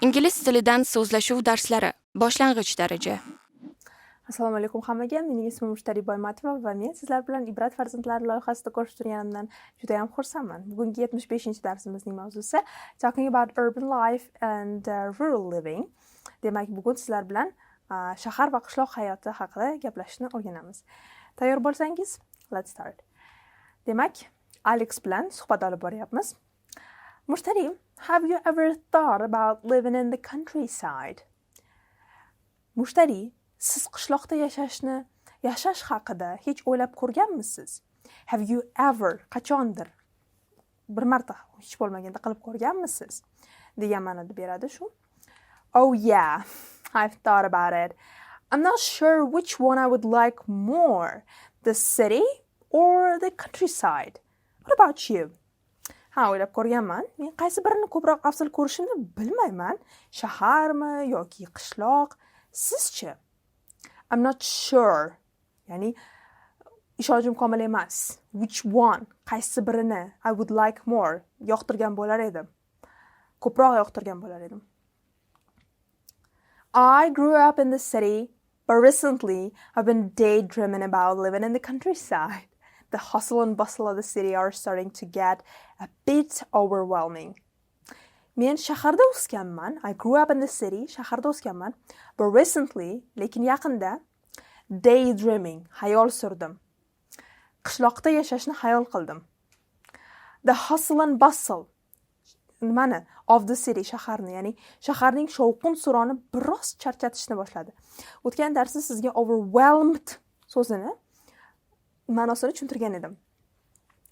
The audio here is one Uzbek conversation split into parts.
Ingliz tilidan so'zlashuv darslari. Boshlang'ich daraja. Assalomu alaykum hammaga. Mening ismim Mushtari Boymatova va men sizlar bilan IBRAT farzandlari loyihasida ko'rishtirganimdan juda ham xursandman. Bugungi 75-darsimizning mavzusi talking about urban life and rural living. Demak, bugun sizlar bilan shahar va qishloq hayoti haqida gaplashishni o'rganamiz. Tayyor bo'lsangiz, let's start. Demak, Alex bilan suhbat olib boryapmiz. Mushtari, have you ever thought about living in the countryside? Mushtari, siz qishloqda yashash haqida hech o'ylab ko'rganmisiz? Have you ever, qachondir, bir marta hech bo'lmaganda qilib ko'rganmisiz? degan ma'noda beradi shu. Oh yeah, I've thought about it. I'm not sure which one I would like more, the city or the countryside. What about you? Ha, o'ylab ko'rganman. Men qaysi birini ko'proq afzal ko'rishimni bilmayman. Shaharmi yoki qishloq? Sizchi? I'm not sure. Ya'ni ishonchim komil emas. Which one? Qaysi birini I would like more? Yoqtirgan bo'lar edim. Ko'proq yoqtirgan bo'lar edim. I grew up in the city, but recently I've been daydreaming about living in the countryside. The hustle and bustle of the city are starting to get a bit overwhelming. Men shaharda o'sganman. I grew up in the city, shaharda o'sganman. But recently, lekin yaqinda, daydreaming, hayol surdim. Qishloqda yashashni hayol qildim. The hustle and bustle, nimani? Of the city, shaharni, ya'ni shaharning shovqin suroni biroz charchatishni boshladi. O'tgan darsda sizga overwhelmed so'zini ma'nosini tushuntirgan edim.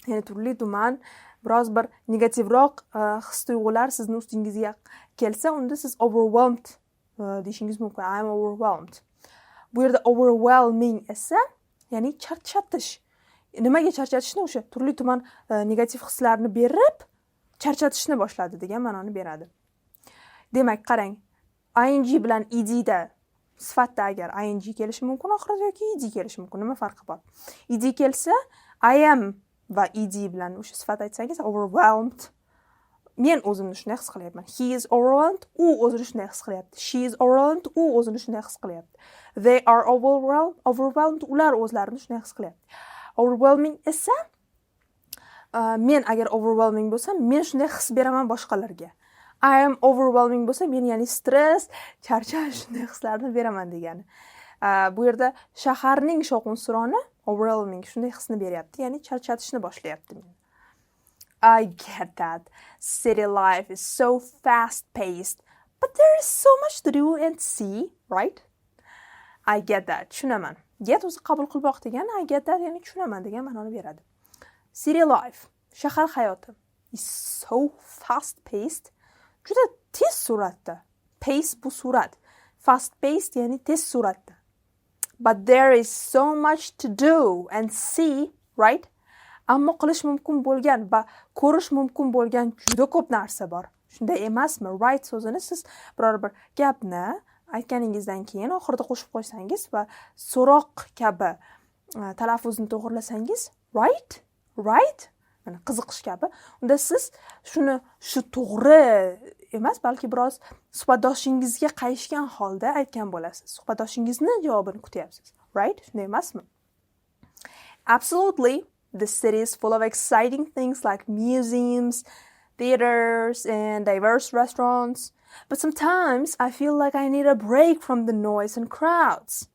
Ya'ni turli tuman biroz bir negativroq his-tuyg'ular sizni ustingizga kelsa, unda siz overwhelmed deyishingiz mumkin. I am overwhelmed. Bu yerda overwhelming esa, ya'ni charchatish. Nimaga charchatishni? O'sha turli tuman negativ hislarni berib charchatishni boshladi degan ma'noni beradi. Demak, qarang, ing bilan ed da sifatda agar ing kelishi mumkin oxirida yoki ed kelishi mumkin. Nima farqi bor? Ed kelsa, I am va ed bilan o'sha sifat aytsangiz, overwhelmed. Men o'zimni shunday his qilyapman. He is overwhelmed. U o'zini shunday his qilyapti. She is overwhelmed. U o'zini shunday his qilyapti. They are overwhelmed. Ular o'zlarini shunday his qilyapti. Overwhelming esa men agar overwhelming bo'lsam, men shunday his beraman boshqalarga. I am overwhelming bo'lsa, men ya'ni stress, charchash shunday hislarni beraman degani. Bu yerda shaharning shovqin suroni overwhelming shunday hisni beryapti, ya'ni charchatishni boshlayapti meni. I get that. City life is so fast-paced, but there is so much to do and see, right? I get that. Tushunaman. Get o'zi qabul qilmoq degani, I get that ya'ni tushunaman degan ma'noni beradi. City life, shahar hayoti is so fast-paced. Juda tez suratda. Pace bu surat. Fast-paced ya'ni tez suratda. But there is so much to do and see, right? Ammo qilish mumkin bo'lgan va ko'rish mumkin bo'lgan juda ko'p narsa bor. Shunday emasmi? Right so'zini siz biror bir gapni aytganingizdan keyin oxirida qo'shib qo'ysangiz va so'roq kabi talaffuzni to'g'rilasangiz, right? Right? Mana qiziqish kabi. Unda siz shu to'g'ri emas, balki biroz suhbatdoshingizga qayishgan holda aytgan bo'lasiz. Suhbatdoshingizni javobini kutyapsiz. Right? Shunday emasmi? Absolutely. The city is full of exciting things like museums, theaters, and diverse restaurants. But sometimes I feel like I need a break from the noise and crowds.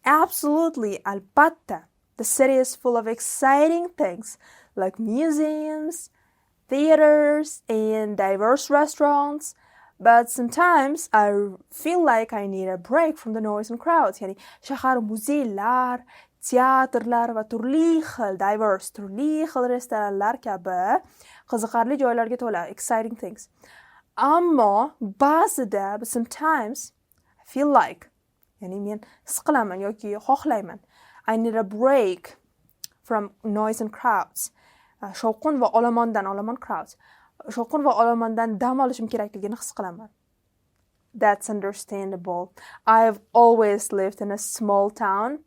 Absolutely, albatta. The city is full of exciting things like museums, theaters, and diverse restaurants. But sometimes I feel like I need a break from the noise and crowds. Yani shahar muzeylar, teatrlar va turli xil restoranlar kabi qiziqarli joylarga to'la, exciting things. Ammo ba'zida, sometimes I feel like, ya'ni men his qilaman yoki xohlayman, I need a break from noise and crowds. Shovqin va olomondan crowds. Shovqin va olomondan dam olishim kerakligini his qilaman. That's understandable. I've always lived in a small town,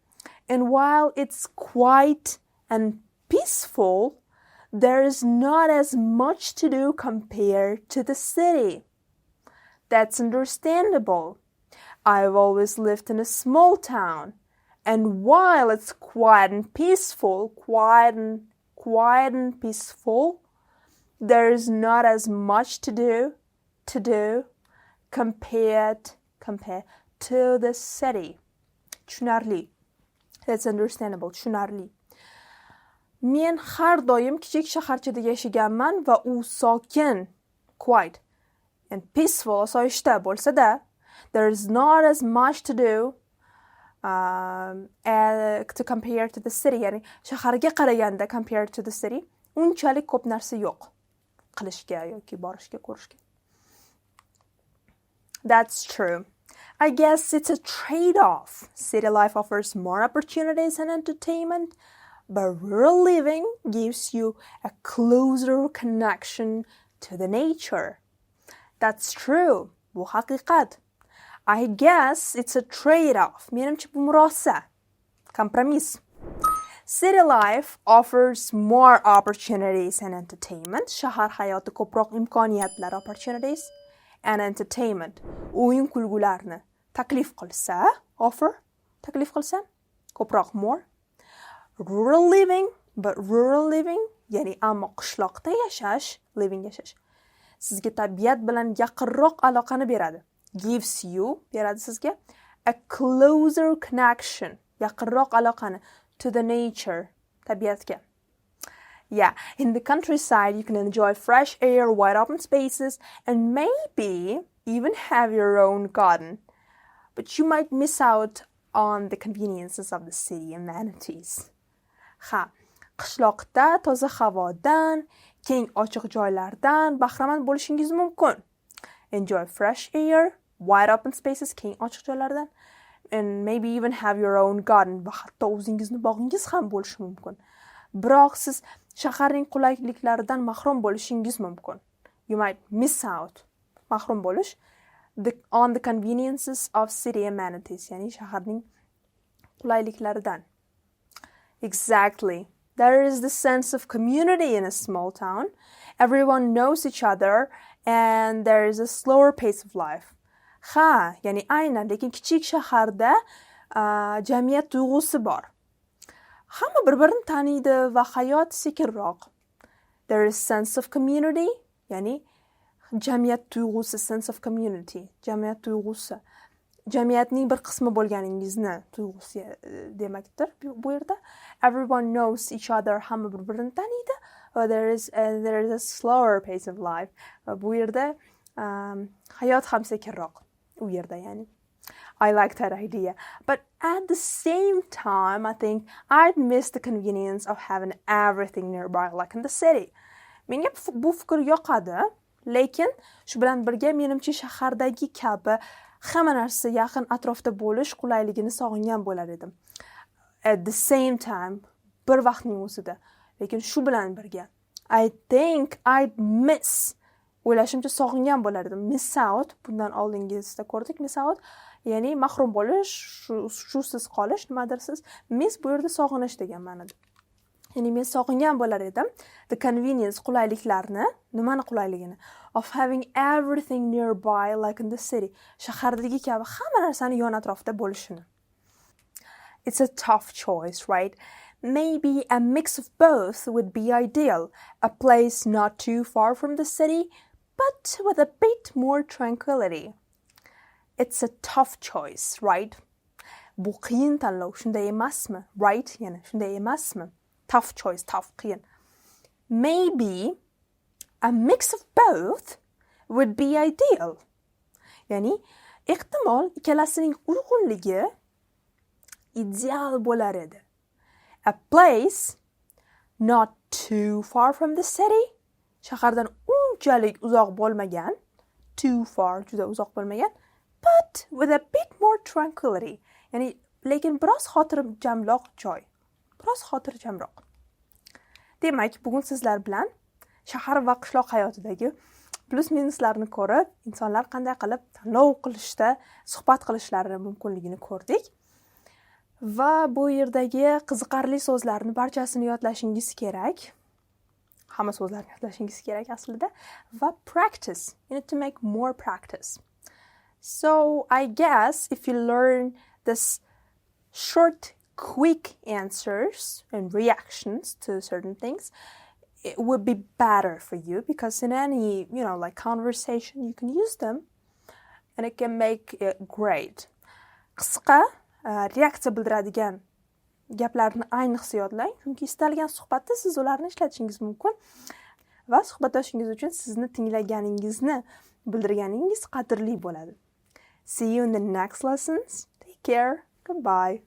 and while it's quiet and peaceful, there is not as much to do compared to the city. That's understandable. I've always lived in a small town, and while it's quiet and peaceful, there is not as much to do compared to the city. Tushunarli. That's understandable. Tushunarli. Men har doim kichik shaharchada yashaganman va u sokin, quiet and peaceful, osoyishta bo'lsa-da, there is not as much to do to compare to the city. Ya'ni shaharga qaraganda compared to the city unchalik ko'p narsa yo'q qilishga yoki borishga, ko'rishga. That's true. I guess it's a trade-off. City life offers more opportunities and entertainment, but rural living gives you a closer connection to the nature. That's true. Bu haqiqat. I guess it's a trade-off. Menimcha bu murosa. Kompromiss. City life offers more opportunities and entertainment. Shahar hayoti ko'proq imkoniyatlar, opportunities and entertainment. O'yin kulgularni taklif qilsa, taklif qilsa, ko'proq more. Rural living, ya'ni ammo qishloqda yashash, yashash. Sizga tabiat bilan yaqinroq aloqani beradi. Gives you, beradi sizga, a closer connection, yaqinroq aloqani, to the nature, tabiatga. Yeah, in the countryside you can enjoy fresh air, wide open spaces, and maybe even have your own garden. But you might miss out on the conveniences of the city amenities. Qishloqda toza havodan, keng ochiq joylardan bahramand bo'lishingiz mumkin. Enjoy fresh air, wide open spaces, keng ochiq joylardan, and maybe even have your own garden. Va hatto o'zingizni bog'ingiz ham bo'lishi mumkin. Biroq siz shaharning qulayliklaridan mahrum bo'lishingiz mumkin. You might miss out, mahrum bo'lish, on the conveniences of city amenities, ya'ni shaharning qulayliklaridan. Exactly. There is the sense of community in a small town. Everyone knows each other and there is a slower pace of life. Ya'ni aynan, lekin kichik shaharda jamiyat tuyg'usi bor. Hamma bir-birini taniydi va hayot sekinroq. There is sense of community, ya'ni jamiyat tuyg'usi, sense of community, jamiyat tuyg'usi. Jamiyatning bir qismi bo'lganingizni tuyg'usi demakdir bu yerda. Everyone knows each other, hamma bir-birini taniydi. There is a slower pace of life. Bu yerda hayot ham sekinroq. U yerda ya'ni. I like that idea. But at the same time, I think I'd miss the convenience of having everything nearby, like in the city. Menga bu fikr yoqadi, lekin shu bilan birga menimcha shahardagi kabi hamma narsa yaqin atrofda bo'lish qulayligini sog'ingan bo'lar edim. At the same time, bir vaqtning o'zida. Lekin shu bilan birga, I think I'd miss, o'ylashimcha sog'ingan bo'lar edim. Miss out, bundan oldingizda ko'rdik, miss out, ya'ni mahrum bo'lish, shusiz qolish, nimadirsiz. Miss bu yerda sog'inish degan ma'noda. Ya'ni men sog'ingan bo'lar edim the convenience, qulayliklarni, nimani qulayligini, of having everything nearby like in the city. Shahardagi kabi hamma narsani yon atrofda bo'lishini. It's a tough choice, right? Maybe a mix of both would be ideal. A place not too far from the city, but with a bit more tranquility. It's a tough choice, right? Bu qiyin tanlov, shunday emasmi? Right? Yana shunday emasmi? Tough choice, tough, qiyin. Maybe a mix of both would be ideal. Ya'ni ehtimol ikkalasining uyg'unligi ideal bo'lar edi. A place not too far from the city, shahardan unchalik uzoq bo'lmagan, too far, juda uzoq bo'lmagan, but with a bit more tranquility. Ya'ni lekin biroz xotirjamroq joy. Biroz xotirjamroq. Demak, bugun sizlar bilan shahar va qishloq hayotidagi plus minuslarni ko'rib, insonlar qanday qilib tanlov qilishda suhbat qilishlari mumkinligini ko'rdik. Va bu yerdagi qiziqarli so'zlarni barchasini yodlashingiz kerak. Hamma so'zlarni yodlashingiz kerak aslida. Va practice. You need to make more practice. So I guess if you learn this short, quick answers and reactions to certain things, it would be better for you because in any, like conversation, you can use them and it can make it great. Qisqa, reaksiya bildiradigan gaplarni ayniqsa yodlang, chunki istalgan suhbatda siz ularni ishlatishingiz mumkin va suhbatdoshingiz uchun sizni tinglaganingizni bildirganingiz qadrli bo'ladi. See you in the next lessons. Take care. Goodbye.